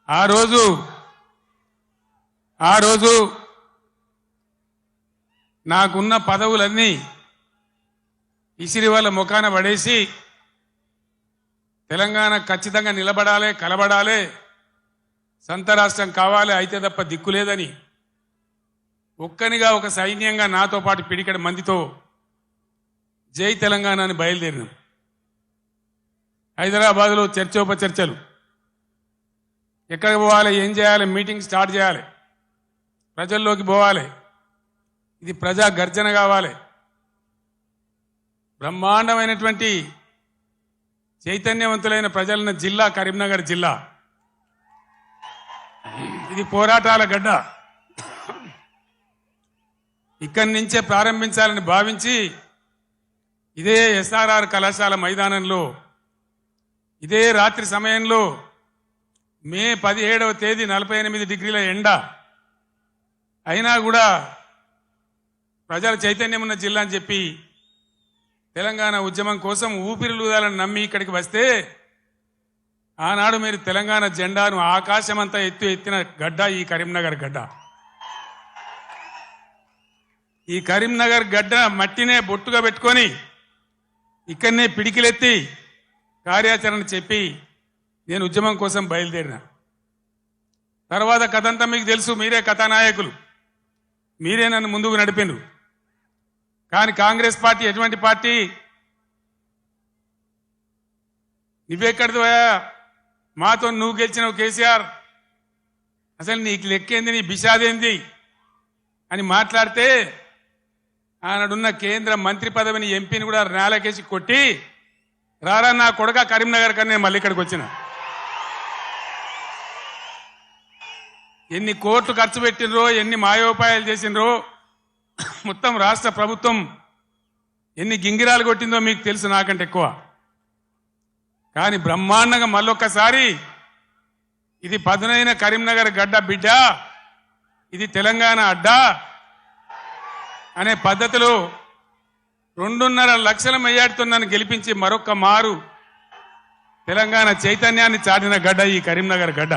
ఆ రోజు నాకున్న పదవులన్నీ ఇసిరి వాళ్ళ ముఖాన పడేసి తెలంగాణ ఖచ్చితంగా నిలబడాలి, కలబడాలి, సంత రాష్ట్రం కావాలి, అయితే తప్ప దిక్కులేదని ఒక్కనిగా ఒక సైన్యంగా నాతో పాటు పిడికడ మందితో జై తెలంగాణ అని బయలుదేరినాం. హైదరాబాద్లో చర్చోపచర్చలు, ఎక్కడికి పోవాలి, ఏం చేయాలి, మీటింగ్ స్టార్ట్ చేయాలి, ప్రజల్లోకి పోవాలి, ఇది ప్రజా గర్జన కావాలి. బ్రహ్మాండమైనటువంటి చైతన్యవంతులైన ప్రజలున్న జిల్లా కరీంనగర్ జిల్లా. ఇది పోరాటాల గడ్డ. ఇక్కడి నుంచే ప్రారంభించాలని భావించి ఇదే ఎస్ఆర్ఆర్ కళాశాల మైదానంలో ఇదే రాత్రి సమయంలో మే 17వ తేదీ 48 డిగ్రీల ఎండ అయినా కూడా ప్రజల చైతన్యం ఉన్న జిల్లా అని చెప్పి తెలంగాణ ఉద్యమం కోసం ఊపిరిలూదాలని నమ్మి ఇక్కడికి వస్తే ఆనాడు మీరు తెలంగాణ జెండాను ఆకాశమంతా ఎత్తిన గడ్డ ఈ కరీంనగర్ గడ్డ. ఈ కరీంనగర్ గడ్డ మట్టినే బొట్టుగా పెట్టుకొని ఇక్కడనే పిడికిలెత్తి కార్యాచరణ చెప్పి నేను ఉద్యమం కోసం బయలుదేరిన. తర్వాత కథంతా మీకు తెలుసు, మీరే కథానాయకులు, మీరే నన్ను ముందుకు నడిపిండ్రు. కానీ కాంగ్రెస్ పార్టీ ఎటువంటి పార్టీ? నువ్వెక్కడిదివా, మాతో నువ్వు గెలిచినావు కేసీఆర్, అసలు నీకు లెక్కేంది, నీ బిషాదేంది అని మాట్లాడితే ఆనాడున్న కేంద్ర మంత్రి పదవిని ఎంపీని కూడా నేలకేసి కొట్టి రారా నా కొడుక కరీంనగర్ కన్నా నేను మళ్ళీ ఇక్కడికి వచ్చిన. ఎన్ని కోట్లు ఖర్చు పెట్టినరో, ఎన్ని మాయోపాయాలు చేసినరో, మొత్తం రాష్ట్ర ప్రభుత్వం ఎన్ని గింగిరాలు కొట్టిందో మీకు తెలుసు నాకంటే ఎక్కువ. కానీ బ్రహ్మాండంగా మళ్ళొక్కసారి ఇది పదునైన కరీంనగర్ గడ్డ బిడ్డ, ఇది తెలంగాణ అడ్డ అనే పద్ధతిలో 2.5 లక్షల మెజార్టీతో నన్ను గెలిపించి మరొక్క మారు తెలంగాణ చైతన్యాన్ని చాటిన గడ్డ ఈ కరీంనగర్ గడ్డ.